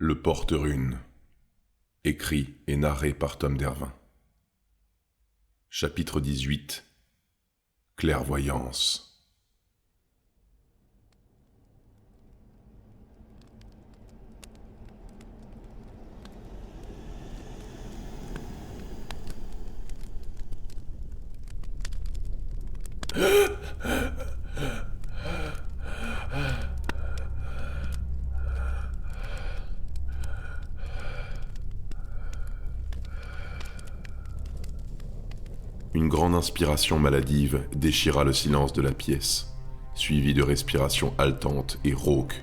Le Porte-Rune, écrit et narré par Tom Dervin. Chapitre 18. Clairvoyance. Une grande inspiration maladive déchira le silence de la pièce, suivie de respirations haletantes et rauques.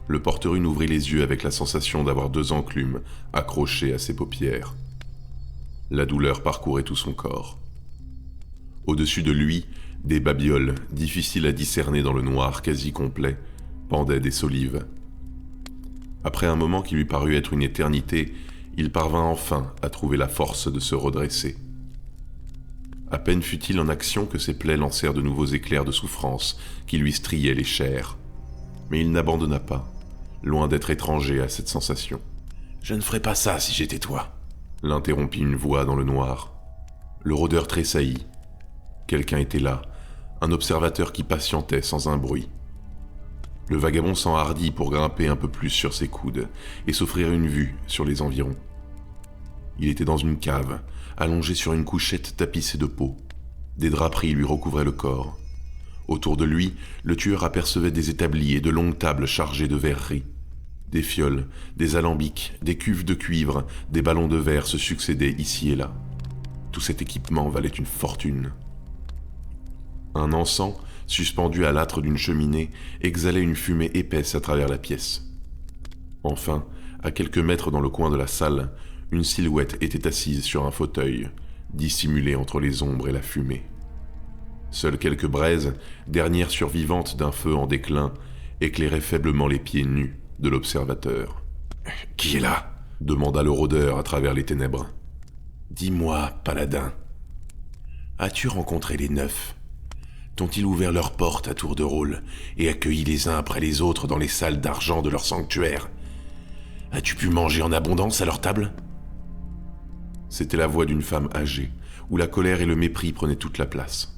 Le Porte-Rune ouvrit les yeux avec la sensation d'avoir 2 enclumes accrochées à ses paupières. La douleur parcourait tout son corps. Au-dessus de lui, des babioles, difficiles à discerner dans le noir quasi complet, pendaient des solives. Après un moment qui lui parut être une éternité, il parvint enfin à trouver la force de se redresser. À peine fut-il en action que ses plaies lancèrent de nouveaux éclairs de souffrance qui lui striaient les chairs. Mais il n'abandonna pas, loin d'être étranger à cette sensation. « Je ne ferais pas ça si j'étais toi », l'interrompit une voix dans le noir. Le rôdeur tressaillit. Quelqu'un était là, un observateur qui patientait sans un bruit. Le vagabond s'enhardit pour grimper un peu plus sur ses coudes et s'offrir une vue sur les environs. Il était dans une cave, allongé sur une couchette tapissée de peau. Des draperies lui recouvraient le corps. Autour de lui, le tueur apercevait des établis et de longues tables chargées de verreries. Des fioles, des alambics, des cuves de cuivre, des ballons de verre se succédaient ici et là. Tout cet équipement valait une fortune. Un encens, suspendu à l'âtre d'une cheminée, exhalait une fumée épaisse à travers la pièce. Enfin, à quelques mètres dans le coin de la salle, une silhouette était assise sur un fauteuil, dissimulée entre les ombres et la fumée. Seules quelques braises, dernières survivantes d'un feu en déclin, éclairaient faiblement les pieds nus de l'observateur. « Qui est là ?» demanda le rôdeur à travers les ténèbres. « Dis-moi, paladin, as-tu rencontré les 9 ? T'ont-ils ouvert leurs portes à tour de rôle et accueilli les uns après les autres dans les salles d'argent de leur sanctuaire ? As-tu pu manger en abondance à leur table ?» C'était la voix d'une femme âgée, où la colère et le mépris prenaient toute la place.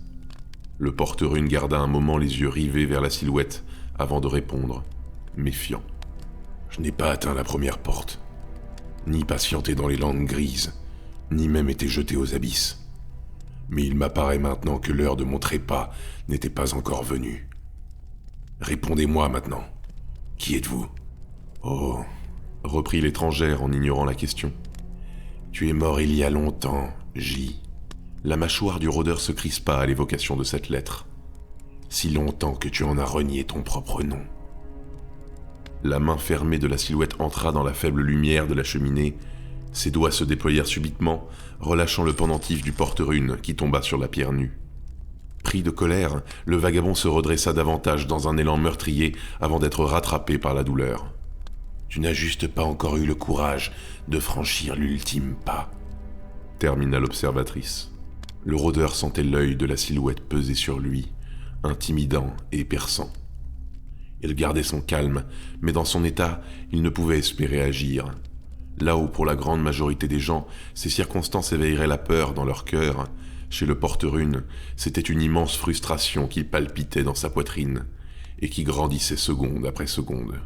Le Porte-Rune garda un moment les yeux rivés vers la silhouette avant de répondre, méfiant. « Je n'ai pas atteint la première porte, ni patienté dans les landes grises, ni même été jeté aux abysses. Mais il m'apparaît maintenant que l'heure de mon trépas n'était pas encore venue. Répondez-moi maintenant. Qui êtes-vous ?»« Oh, » reprit l'étrangère en ignorant la question. « Tu es mort il y a longtemps, J. » La mâchoire du rôdeur se crispa à l'évocation de cette lettre. « Si longtemps que tu en as renié ton propre nom. » La main fermée de la silhouette entra dans la faible lumière de la cheminée. Ses doigts se déployèrent subitement, relâchant le pendentif du Porte-Rune qui tomba sur la pierre nue. Pris de colère, le vagabond se redressa davantage dans un élan meurtrier avant d'être rattrapé par la douleur. « Tu n'as juste pas encore eu le courage de franchir l'ultime pas, » termina l'observatrice. Le rôdeur sentait l'œil de la silhouette peser sur lui, intimidant et perçant. Il gardait son calme, mais dans son état, il ne pouvait espérer agir. Là où pour la grande majorité des gens, ces circonstances éveilleraient la peur dans leur cœur, chez le Porte-Rune, c'était une immense frustration qui palpitait dans sa poitrine et qui grandissait seconde après seconde.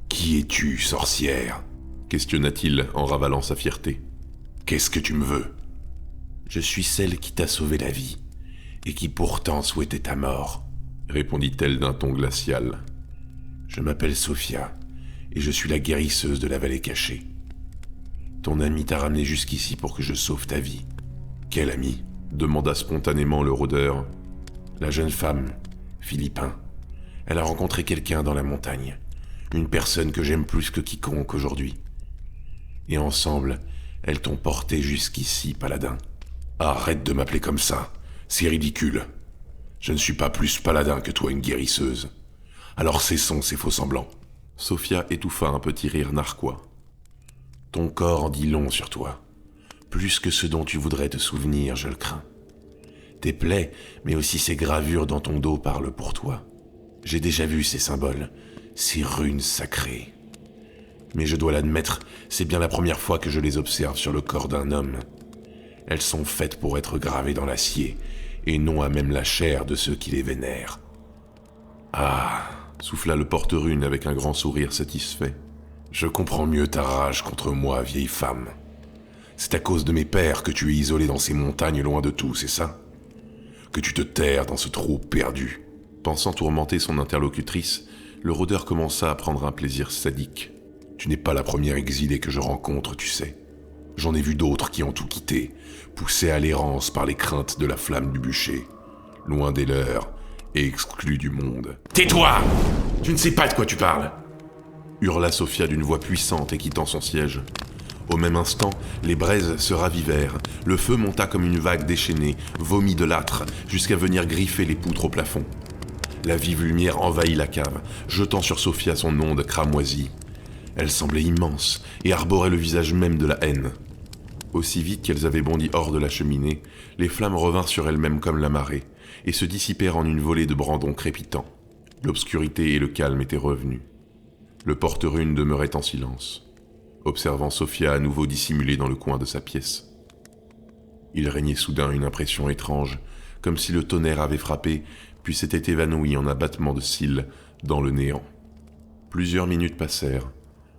« Qui es-tu, sorcière ?» questionna-t-il en ravalant sa fierté. « Qu'est-ce que tu me veux ?»« Je suis celle qui t'a sauvé la vie et qui pourtant souhaitait ta mort, » répondit-elle d'un ton glacial. « Je m'appelle Sophia et je suis la guérisseuse de la vallée cachée. Ton ami t'a ramené jusqu'ici pour que je sauve ta vie. »« Quel ami ?» demanda spontanément le rôdeur. « La jeune femme, Philippin. Elle a rencontré quelqu'un dans la montagne. Une personne que j'aime plus que quiconque aujourd'hui. Et ensemble, elles t'ont porté jusqu'ici, paladin. »« Arrête de m'appeler comme ça, c'est ridicule. Je ne suis pas plus paladin que toi une guérisseuse. Alors cessons ces faux-semblants. » Sophia étouffa un petit rire narquois. « Ton corps en dit long sur toi. Plus que ce dont tu voudrais te souvenir, je le crains. Tes plaies, mais aussi ces gravures dans ton dos parlent pour toi. J'ai déjà vu ces symboles, ces runes sacrées. Mais je dois l'admettre, c'est bien la première fois que je les observe sur le corps d'un homme. Elles sont faites pour être gravées dans l'acier, et non à même la chair de ceux qui les vénèrent. Ah, souffla le porte-rune avec un grand sourire satisfait. Je comprends mieux ta rage contre moi, vieille femme. C'est à cause de mes pères que tu es isolée dans ces montagnes loin de tout, c'est ça ? Que tu te terres dans ce trou perdu. Pensant tourmenter son interlocutrice, le rôdeur commença à prendre un plaisir sadique. Tu n'es pas la première exilée que je rencontre, tu sais. J'en ai vu d'autres qui ont tout quitté, poussés à l'errance par les craintes de la flamme du bûcher, loin des leurs et exclus du monde. « Tais-toi ! Tu ne sais pas de quoi tu parles !» hurla Sophia d'une voix puissante et quittant son siège. Au même instant, les braises se ravivèrent, le feu monta comme une vague déchaînée, vomit de l'âtre, jusqu'à venir griffer les poutres au plafond. La vive lumière envahit la cave, jetant sur Sophia son onde cramoisie. Elle semblait immense et arborait le visage même de la haine. Aussi vite qu'elles avaient bondi hors de la cheminée, les flammes revinrent sur elles-mêmes comme la marée, et se dissipèrent en une volée de brandons crépitants. L'obscurité et le calme étaient revenus. Le porte-rune demeurait en silence, observant Sophia à nouveau dissimulée dans le coin de sa pièce. Il régnait soudain une impression étrange, comme si le tonnerre avait frappé, puis s'était évanoui en abattement de cils dans le néant. Plusieurs minutes passèrent.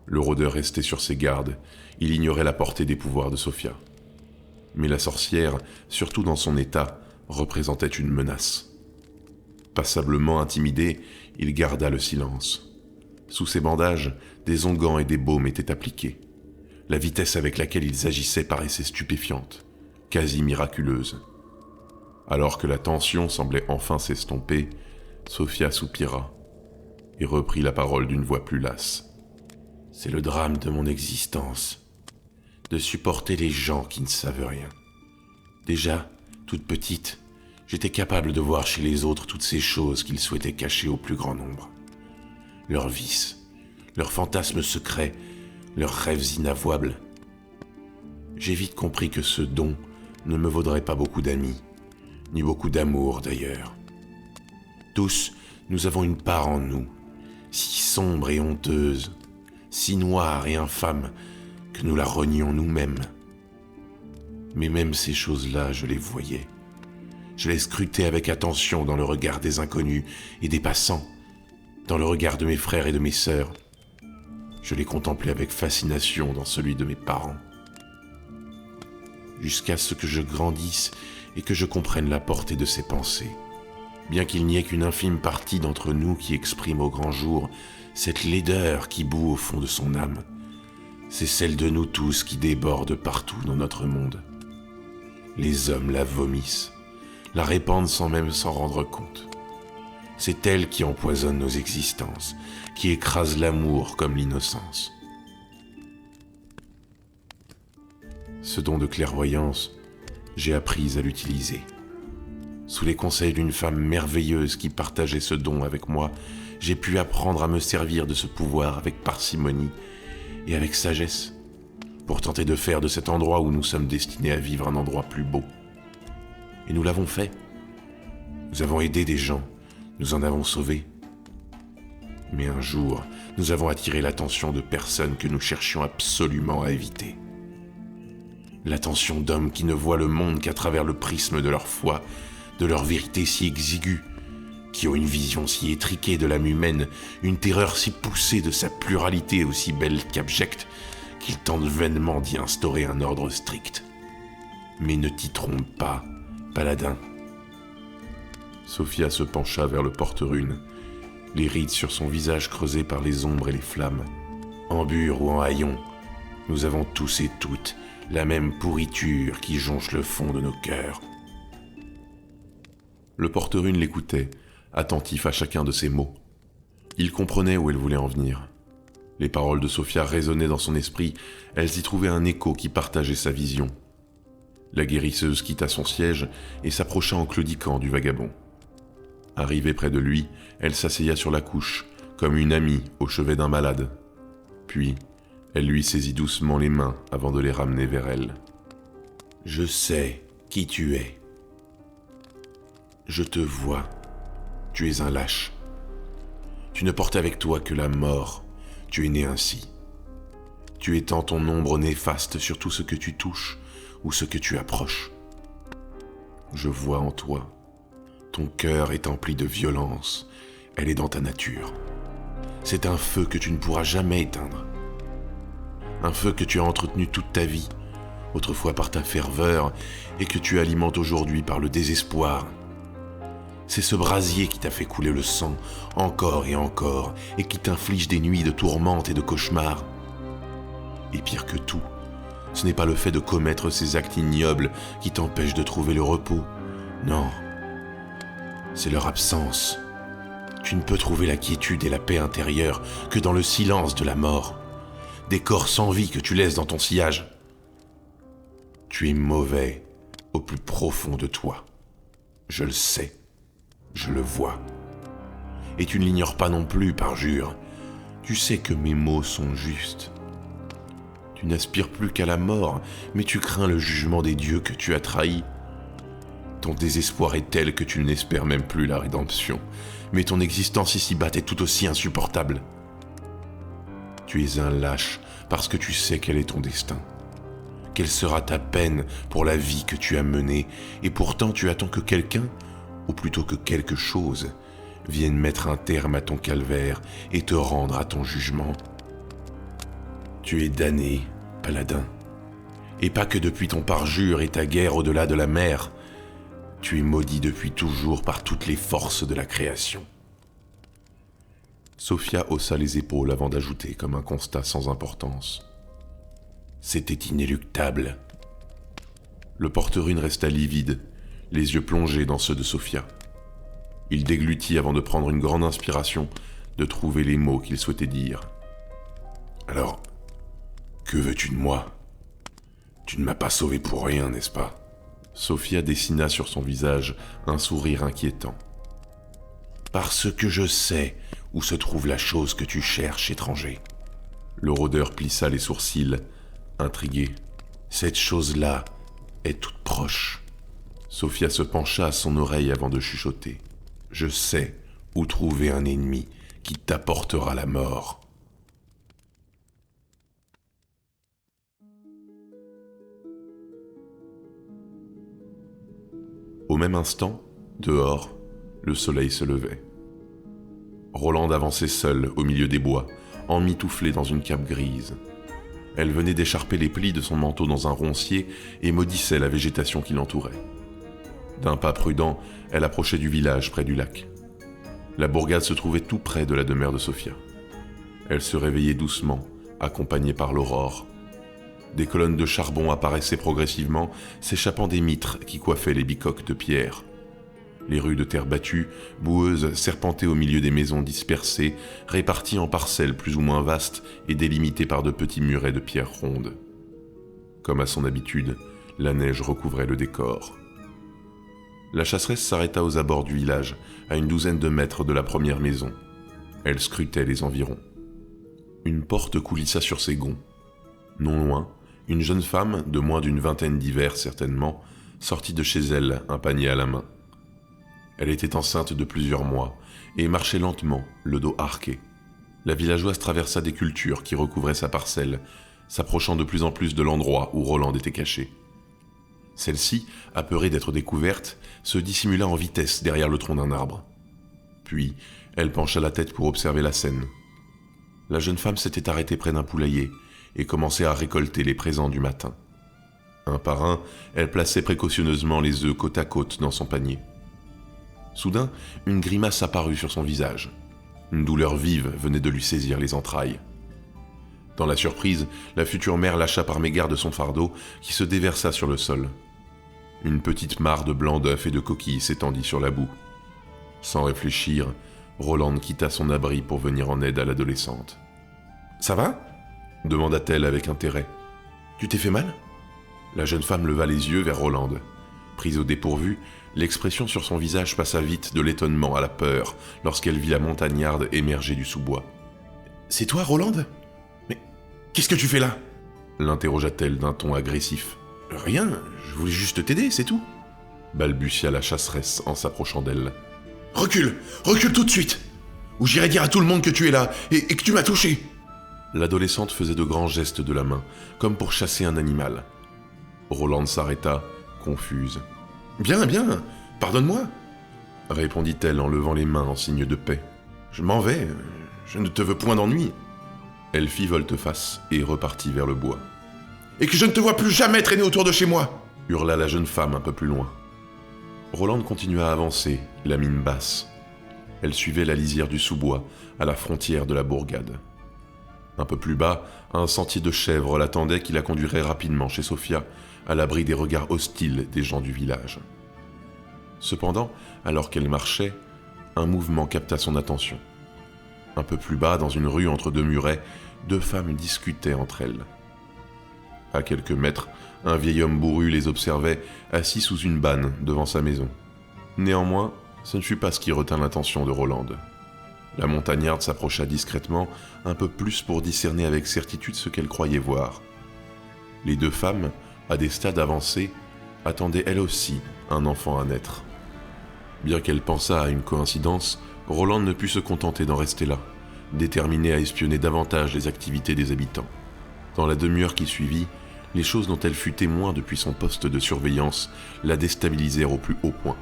Le rôdeur restait sur ses gardes. Il ignorait la portée des pouvoirs de Sophia. Mais la sorcière, surtout dans son état, représentait une menace. Passablement intimidé, il garda le silence. Sous ses bandages, des onguents et des baumes étaient appliqués. La vitesse avec laquelle ils agissaient paraissait stupéfiante, quasi miraculeuse. Alors que la tension semblait enfin s'estomper, Sophia soupira et reprit la parole d'une voix plus lasse. « C'est le drame de mon existence, de supporter les gens qui ne savent rien. Déjà, toute petite, j'étais capable de voir chez les autres toutes ces choses qu'ils souhaitaient cacher au plus grand nombre. Leurs vices, leurs fantasmes secrets, leurs rêves inavouables. J'ai vite compris que ce don ne me vaudrait pas beaucoup d'amis, ni beaucoup d'amour d'ailleurs. Tous, nous avons une part en nous, si sombre et honteuse, si noire et infâme, que nous la renions nous-mêmes. Mais même ces choses-là, je les voyais. Je les scrutais avec attention dans le regard des inconnus et des passants, dans le regard de mes frères et de mes sœurs. Je les contemplais avec fascination dans celui de mes parents. Jusqu'à ce que je grandisse et que je comprenne la portée de ces pensées. Bien qu'il n'y ait qu'une infime partie d'entre nous qui exprime au grand jour cette laideur qui bout au fond de son âme, c'est celle de nous tous qui déborde partout dans notre monde. Les hommes la vomissent, la répandent sans même s'en rendre compte. C'est elle qui empoisonne nos existences, qui écrase l'amour comme l'innocence. Ce don de clairvoyance, j'ai appris à l'utiliser. Sous les conseils d'une femme merveilleuse qui partageait ce don avec moi, j'ai pu apprendre à me servir de ce pouvoir avec parcimonie et avec sagesse, pour tenter de faire de cet endroit où nous sommes destinés à vivre un endroit plus beau. Et nous l'avons fait. Nous avons aidé des gens, nous en avons sauvé. Mais un jour, nous avons attiré l'attention de personnes que nous cherchions absolument à éviter. L'attention d'hommes qui ne voient le monde qu'à travers le prisme de leur foi, de leur vérité si exiguë, qui ont une vision si étriquée de l'âme humaine, une terreur si poussée de sa pluralité aussi belle qu'abjecte, qu'ils tentent vainement d'y instaurer un ordre strict. Mais ne t'y trompe pas, paladin. Sophia se pencha vers le porte-rune, les rides sur son visage creusées par les ombres et les flammes. En bure ou en haillons, nous avons tous et toutes la même pourriture qui jonche le fond de nos cœurs. Le porte-rune l'écoutait, attentif à chacun de ses mots. Il comprenait où elle voulait en venir. Les paroles de Sophia résonnaient dans son esprit, elles y trouvaient un écho qui partageait sa vision. La guérisseuse quitta son siège et s'approcha en claudiquant du vagabond. Arrivée près de lui, elle s'asseya sur la couche, comme une amie au chevet d'un malade. Puis, elle lui saisit doucement les mains avant de les ramener vers elle. « Je sais qui tu es. Je te vois. Tu es un lâche. Tu ne portes avec toi que la mort. Tu es né ainsi. Tu étends ton ombre néfaste sur tout ce que tu touches ou ce que tu approches. Je vois en toi. Ton cœur est empli de violence. Elle est dans ta nature. C'est un feu que tu ne pourras jamais éteindre. Un feu que tu as entretenu toute ta vie, autrefois par ta ferveur, et que tu alimentes aujourd'hui par le désespoir. C'est ce brasier qui t'a fait couler le sang, encore et encore, et qui t'inflige des nuits de tourmente et de cauchemars. Et pire que tout, ce n'est pas le fait de commettre ces actes ignobles qui t'empêchent de trouver le repos. Non, c'est leur absence. Tu ne peux trouver la quiétude et la paix intérieure que dans le silence de la mort. Des corps sans vie que tu laisses dans ton sillage. Tu es mauvais au plus profond de toi. Je le sais, je le vois. Et tu ne l'ignores pas non plus, parjure. Tu sais que mes mots sont justes. Tu n'aspires plus qu'à la mort, mais tu crains le jugement des dieux que tu as trahis. Ton désespoir est tel que tu n'espères même plus la rédemption, mais ton existence ici-bas est tout aussi insupportable. Tu es un lâche parce que tu sais quel est ton destin. Quelle sera ta peine pour la vie que tu as menée, et pourtant tu attends que quelqu'un, ou plutôt que quelque chose, vienne mettre un terme à ton calvaire et te rendre à ton jugement. Tu es damné, paladin, et pas que depuis ton parjure et ta guerre au-delà de la mer. Tu es maudit depuis toujours par toutes les forces de la création. Sophia haussa les épaules avant d'ajouter comme un constat sans importance. C'était inéluctable. Le porte-rune resta livide, les yeux plongés dans ceux de Sophia. Il déglutit avant de prendre une grande inspiration, de trouver les mots qu'il souhaitait dire. « Alors, que veux-tu de moi ? Tu ne m'as pas sauvé pour rien, n'est-ce pas ?» Sophia dessina sur son visage un sourire inquiétant. « Parce que je sais où se trouve la chose que tu cherches, étranger. » Le rôdeur plissa les sourcils, intrigué. « Cette chose-là est toute proche. » Sophia se pencha à son oreille avant de chuchoter. « Je sais où trouver un ennemi qui t'apportera la mort. » Au même instant, dehors, le soleil se levait. Rolande avançait seule au milieu des bois, emmitouflée dans une cape grise. Elle venait d'écharper les plis de son manteau dans un roncier et maudissait la végétation qui l'entourait. D'un pas prudent, elle approchait du village près du lac. La bourgade se trouvait tout près de la demeure de Sophia. Elle se réveillait doucement, accompagnée par l'aurore. Des colonnes de charbon apparaissaient progressivement, s'échappant des mitres qui coiffaient les bicoques de pierre. Les rues de terre battue, boueuses, serpentaient au milieu des maisons dispersées, réparties en parcelles plus ou moins vastes et délimitées par de petits murets de pierre ronde. Comme à son habitude, la neige recouvrait le décor. La chasseresse s'arrêta aux abords du village, à une douzaine de mètres de la première maison. Elle scrutait les environs. Une porte coulissa sur ses gonds. Non loin, une jeune femme, de moins d'une vingtaine d'hivers certainement, sortit de chez elle, un panier à la main. Elle était enceinte de plusieurs mois et marchait lentement, le dos arqué. La villageoise traversa des cultures qui recouvraient sa parcelle, s'approchant de plus en plus de l'endroit où Rolande était cachée. Celle-ci, apeurée d'être découverte, se dissimula en vitesse derrière le tronc d'un arbre. Puis, elle pencha la tête pour observer la scène. La jeune femme s'était arrêtée près d'un poulailler et commençait à récolter les présents du matin. Un par un, elle plaçait précautionneusement les œufs côte à côte dans son panier. Soudain, une grimace apparut sur son visage. Une douleur vive venait de lui saisir les entrailles. Dans la surprise, la future mère lâcha par mégarde son fardeau qui se déversa sur le sol. Une petite mare de blanc d'œufs et de coquilles s'étendit sur la boue. Sans réfléchir, Rolande quitta son abri pour venir en aide à l'adolescente. « Ça va ?» demanda-t-elle avec intérêt. « Tu t'es fait mal ?» La jeune femme leva les yeux vers Rolande. Prise au dépourvu, l'expression sur son visage passa vite de l'étonnement à la peur lorsqu'elle vit la montagnarde émerger du sous-bois. « C'est toi, Rolande ? Mais qu'est-ce que tu fais là ?» l'interrogea-t-elle d'un ton agressif. « Rien, je voulais juste t'aider, c'est tout » balbutia la chasseresse en s'approchant d'elle. « Recule tout de suite, ou j'irai dire à tout le monde que tu es là et que tu m'as touché !» L'adolescente faisait de grands gestes de la main, comme pour chasser un animal. Rolande s'arrêta, confuse. « Bien, bien, pardonne-moi » répondit-elle en levant les mains en signe de paix. « Je m'en vais, je ne te veux point d'ennui. » Elle fit volte-face et repartit vers le bois. « Et que je ne te vois plus jamais traîner autour de chez moi !» hurla la jeune femme un peu plus loin. Rolande continua à avancer, la mine basse. Elle suivait la lisière du sous-bois, à la frontière de la bourgade. Un peu plus bas, un sentier de chèvres l'attendait qui la conduirait rapidement chez Sophia, à l'abri des regards hostiles des gens du village. Cependant, alors qu'elle marchait, un mouvement capta son attention. Un peu plus bas, dans une rue entre deux murets, deux femmes discutaient entre elles. À quelques mètres, un vieil homme bourru les observait, assis sous une banne devant sa maison. Néanmoins, ce ne fut pas ce qui retint l'attention de Rolande. La montagnarde s'approcha discrètement, un peu plus pour discerner avec certitude ce qu'elle croyait voir. Les deux femmes, à des stades avancés, attendaient elles aussi un enfant à naître. Bien qu'elle pensât à une coïncidence, Rolande ne put se contenter d'en rester là, déterminée à espionner davantage les activités des habitants. Dans la demi-heure qui suivit, les choses dont elle fut témoin depuis son poste de surveillance la déstabilisèrent au plus haut point.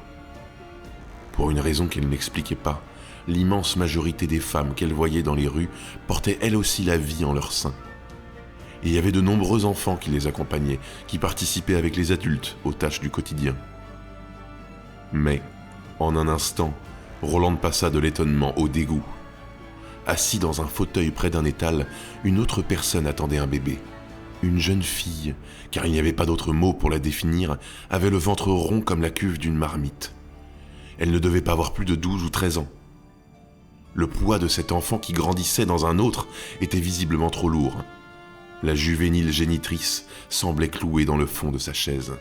Pour une raison qu'elle n'expliquait pas, l'immense majorité des femmes qu'elle voyait dans les rues portaient elles aussi la vie en leur sein. Et il y avait de nombreux enfants qui les accompagnaient, qui participaient avec les adultes aux tâches du quotidien. Mais, en un instant, Rolande passa de l'étonnement au dégoût. Assis dans un fauteuil près d'un étal, une autre personne attendait un bébé. Une jeune fille, car il n'y avait pas d'autre mot pour la définir, avait le ventre rond comme la cuve d'une marmite. Elle ne devait pas avoir plus de 12 ou 13 ans. Le poids de cet enfant qui grandissait dans un autre était visiblement trop lourd. La juvénile génitrice semblait clouée dans le fond de sa chaise.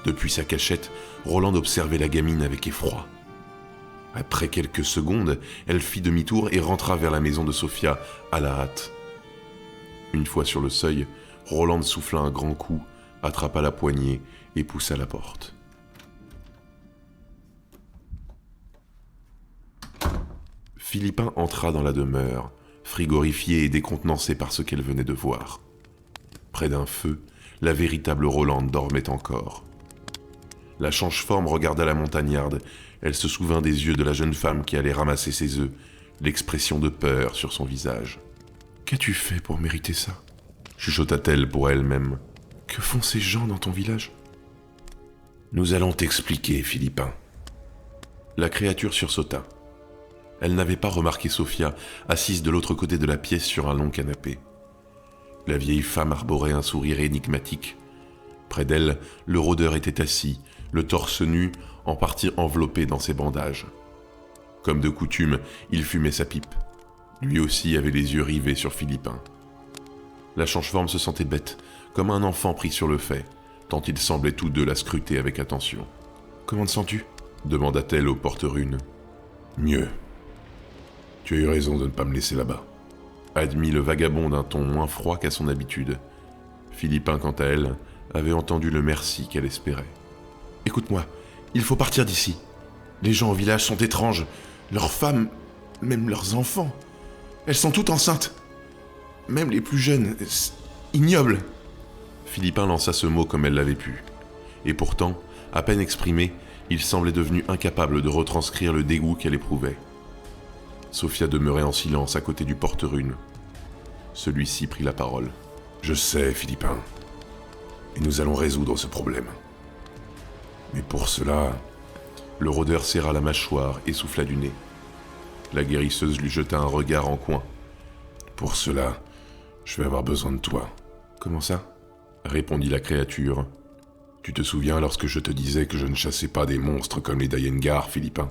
Depuis sa cachette, Rolande observait la gamine avec effroi. Après quelques secondes, elle fit demi-tour et rentra vers la maison de Sophia à la hâte. Une fois sur le seuil, Rolande souffla un grand coup, attrapa la poignée et poussa la porte. Philippin entra dans la demeure, frigorifié et décontenancé par ce qu'elle venait de voir. Près d'un feu, la véritable Rolande dormait encore. La change-forme regarda la montagnarde. Elle se souvint des yeux de la jeune femme qui allait ramasser ses œufs, l'expression de peur sur son visage. « Qu'as-tu fait pour mériter ça ?» chuchota-t-elle pour elle-même. « Que font ces gens dans ton village ?»« Nous allons t'expliquer, Philippin. » La créature sursauta. Elle n'avait pas remarqué Sophia, assise de l'autre côté de la pièce sur un long canapé. La vieille femme arborait un sourire énigmatique. Près d'elle, le rôdeur était assis, le torse nu, en partie enveloppé dans ses bandages. Comme de coutume, il fumait sa pipe. Lui aussi avait les yeux rivés sur Philippin. La change-forme se sentait bête, comme un enfant pris sur le fait, tant ils semblaient tous deux la scruter avec attention. « Comment te sens-tu » demanda-t-elle au porte-rune. « Mieux. Tu as eu raison de ne pas me laisser là-bas. » admit le vagabond d'un ton moins froid qu'à son habitude. Philippin, quant à elle, avait entendu le merci qu'elle espérait. « Écoute-moi, il faut partir d'ici. Les gens au village sont étranges. Leurs femmes, même leurs enfants. Elles sont toutes enceintes. Même les plus jeunes. Ignoble. » Philippin lança ce mot comme elle l'avait pu. Et pourtant, à peine exprimé, il semblait devenu incapable de retranscrire le dégoût qu'elle éprouvait. Sophia demeurait en silence à côté du porte-rune. Celui-ci prit la parole. « Je sais, Philippin, et nous allons résoudre ce problème. Mais pour cela... » Le rôdeur serra la mâchoire et souffla du nez. La guérisseuse lui jeta un regard en coin. « Pour cela, je vais avoir besoin de toi. »« Comment ça ?» répondit la créature. « Tu te souviens lorsque je te disais que je ne chassais pas des monstres comme les Dayengar, Philippin ?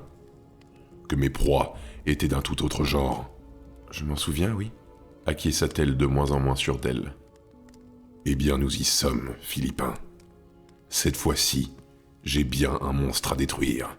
Que mes proies étaient d'un tout autre genre. »« Je m'en souviens, oui. » acquiesça-t-elle de moins en moins sûre d'elle. « Eh bien, nous y sommes, Philippin. Cette fois-ci, j'ai bien un monstre à détruire. »